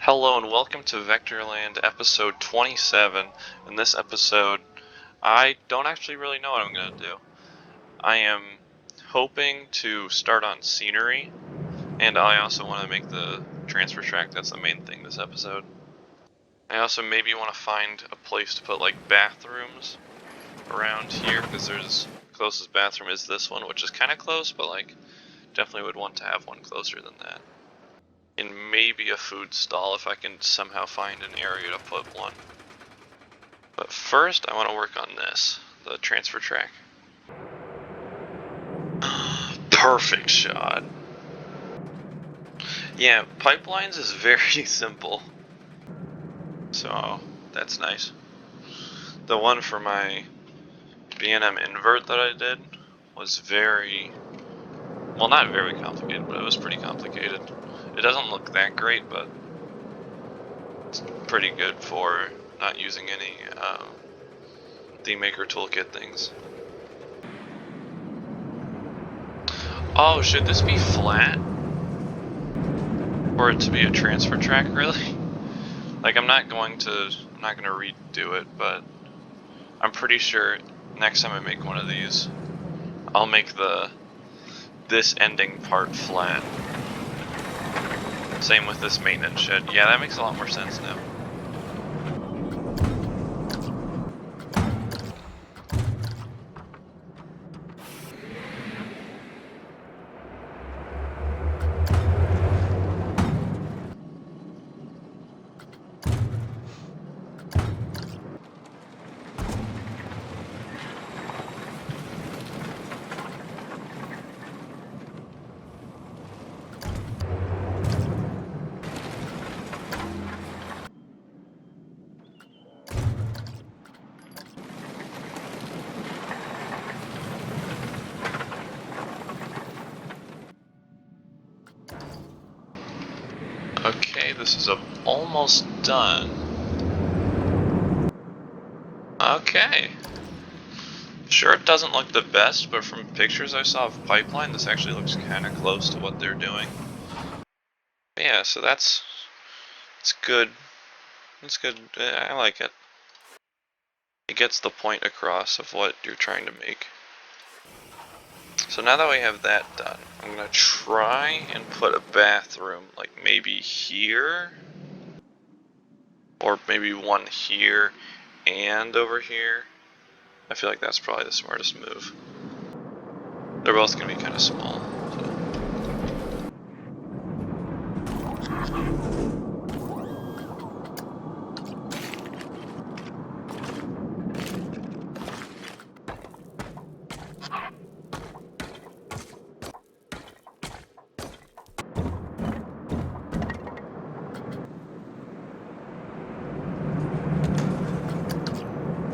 Hello and welcome to Vectorland episode 27. In this episode, I don't actually really know what I'm going to do. I am hoping to start on scenery, and I also want to make the transfer track. That's the main thing this episode. I also maybe want to find a place to put like bathrooms around here, because there's closest bathroom is this one, which is kind of close, but like definitely would want to have one closer than that. And maybe a food stall if I can somehow find an area to put one. But first, I want to work on this, the transfer track. Perfect shot. Yeah, pipelines is very simple. So, that's nice. The one for my B&M invert that I did was very, well, not very complicated, but it was pretty complicated. It doesn't look that great, but it's pretty good for not using any ThemeMaker toolkit things. Oh, should this be flat? For it to be a transfer track, really? Like, I'm not gonna redo it, but I'm pretty sure next time I make one of these, I'll make this ending part flat. Same with this maintenance shed. Yeah, that makes a lot more sense now. Okay, this is almost done. Okay. Sure, it doesn't look the best, but from pictures I saw of Pipeline, this actually looks kind of close to what they're doing. Yeah, so it's good. It's good. I like it. It gets the point across of what you're trying to make. So now that we have that done, I'm gonna try and put a bathroom, like maybe here, or maybe one here and over here. I feel like that's probably the smartest move. They're both gonna be kind of small.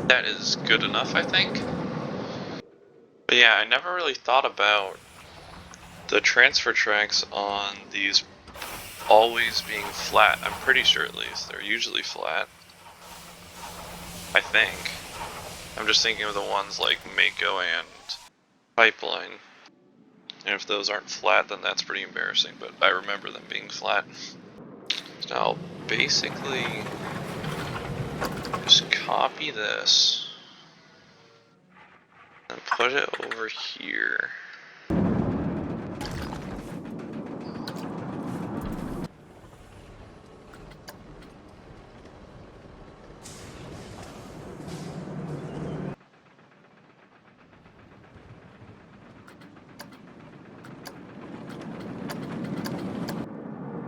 That is good enough, I think. But yeah, I never really thought about the transfer tracks on these always being flat. I'm pretty sure, at least they're usually flat, I think. I'm just thinking of the ones like Mako and Pipeline, and if those aren't flat, then that's pretty embarrassing, but I remember them being flat. So I'll basically just copy this and put it over here.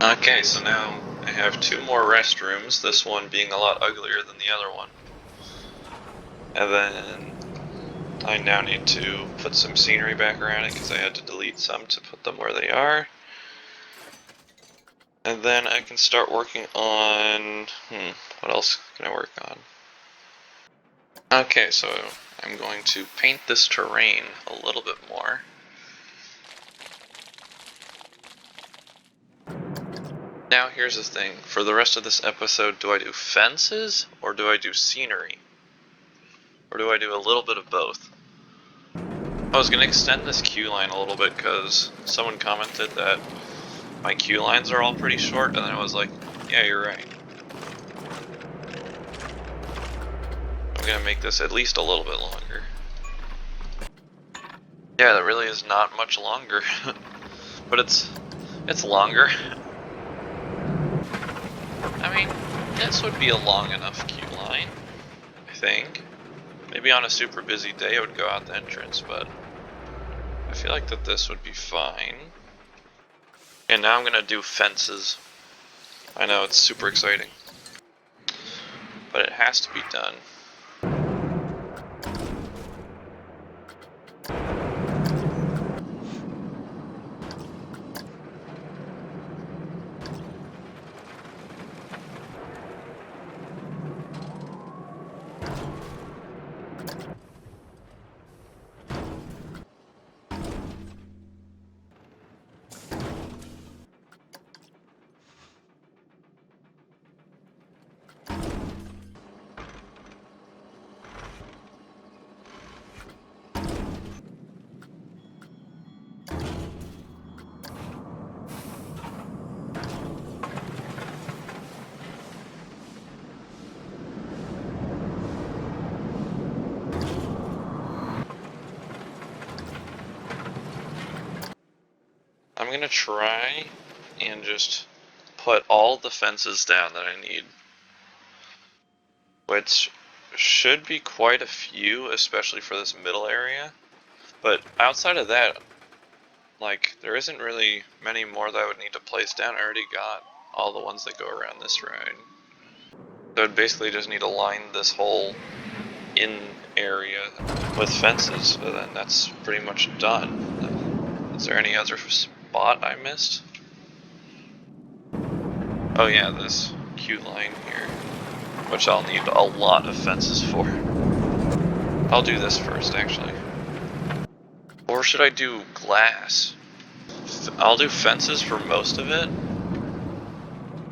Okay, so now I have two more restrooms, this one being a lot uglier than the other one. And then I now need to put some scenery back around it because I had to delete some to put them where they are. And then I can start working on, what else can I work on? Okay, so I'm going to paint this terrain a little bit more. Now here's the thing, for the rest of this episode, do I do fences or do I do scenery? Or do I do a little bit of both? I was going to extend this queue line a little bit because someone commented that my queue lines are all pretty short, and then I was like, yeah, you're right. I'm gonna make this at least a little bit longer. Yeah, that really is not much longer, but it's longer. I mean, this would be a long enough queue line, I think. Maybe on a super busy day it would go out the entrance, but I feel like that this would be fine. And now I'm gonna do fences. I know, it's super exciting, but it has to be done. I'm gonna try and just put all the fences down that I need, which should be quite a few, especially for this middle area. But outside of that, like, there isn't really many more that I would need to place down. I already got all the ones that go around this ride. So I'd basically just need to line this whole in area with fences, and then that's pretty much done. Is there any other spot I missed? Oh yeah, this queue line here, which I'll need a lot of fences for. I'll do this first, actually. Or should I do glass? I'll do fences for most of it,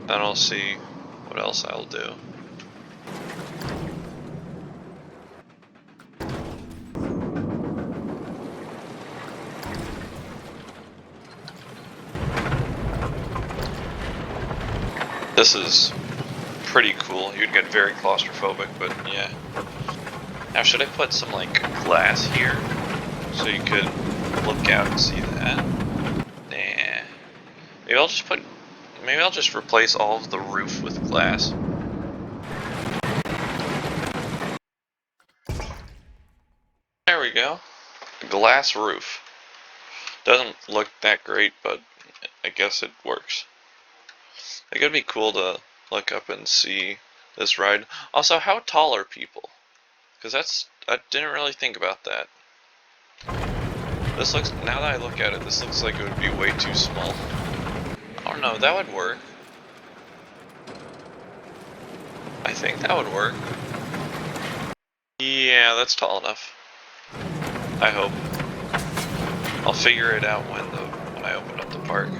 then I'll see what else I'll do. This is pretty cool. You'd get very claustrophobic, but yeah. Now, should I put some, like, glass here so you could look out and see that? Nah. Maybe I'll just replace all of the roof with glass. There we go. A glass roof. Doesn't look that great, but I guess it works. It could be cool to look up and see this ride. Also, how tall are people? Because I didn't really think about that. This looks, now that I look at it, this looks like it would be way too small. Oh no, that would work. I think that would work. Yeah, that's tall enough. I hope. I'll figure it out when I open up the park.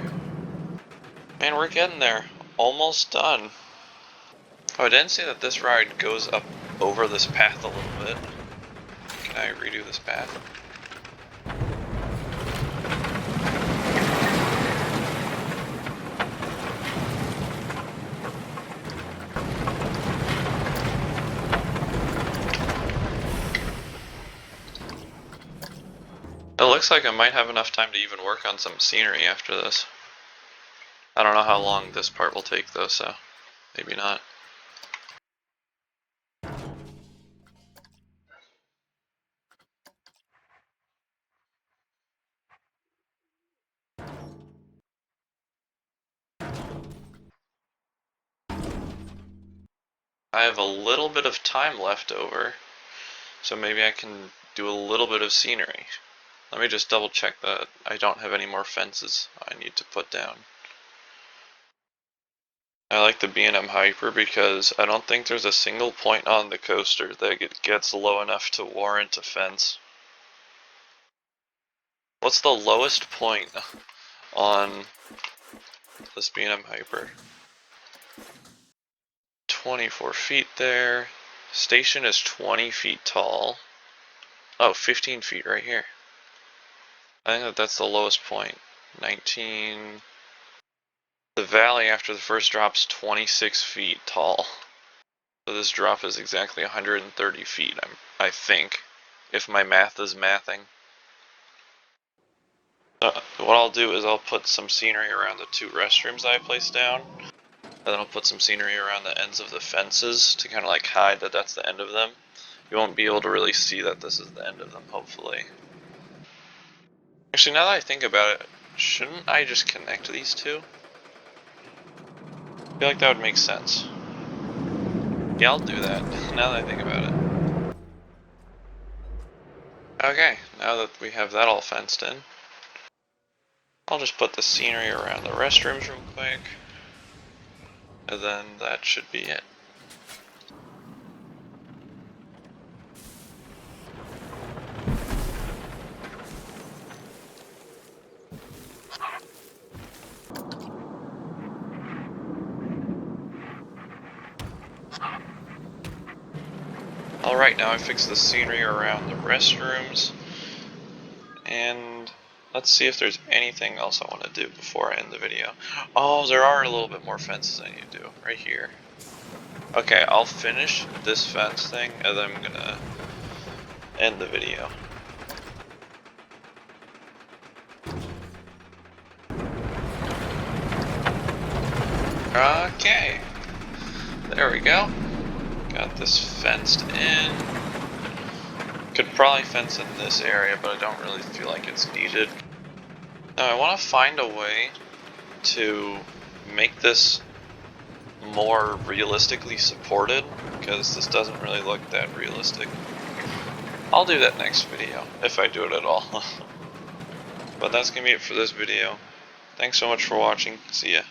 Man, we're getting there. Almost done. Oh, I didn't see that this ride goes up over this path a little bit. Can I redo this path? It looks like I might have enough time to even work on some scenery after this. I don't know how long this part will take though, so maybe not. I have a little bit of time left over, so maybe I can do a little bit of scenery. Let me just double check that I don't have any more fences I need to put down. I like the B&M Hyper because I don't think there's a single point on the coaster that gets low enough to warrant a fence. What's the lowest point on this B&M Hyper? 24 feet there. Station is 20 feet tall. Oh, 15 feet right here. I think that's the lowest point. 19. The valley after the first drop's 26 feet tall. So this drop is exactly 130 feet, I think, if my math is mathing. What I'll do is I'll put some scenery around the 2 restrooms that I placed down, and then I'll put some scenery around the ends of the fences to kind of like hide that that's the end of them. You won't be able to really see that this is the end of them, hopefully. Actually, now that I think about it, shouldn't I just connect these two? I feel like that would make sense. Yeah, I'll do that, now that I think about it. Okay, now that we have that all fenced in, I'll just put the scenery around the restrooms real quick, and then that should be it. Alright, now I fixed the scenery around the restrooms, and let's see if there's anything else I want to do before I end the video. Oh, there are a little bit more fences I need to do, right here. Okay, I'll finish this fence thing, and then I'm gonna end the video. Okay, there we go. Got this fenced in. Could probably fence in this area, but I don't really feel like it's needed. Now I want to find a way to make this more realistically supported, because this doesn't really look that realistic. I'll do that next video, if I do it at all. But that's gonna be it for this video. Thanks so much for watching. See ya.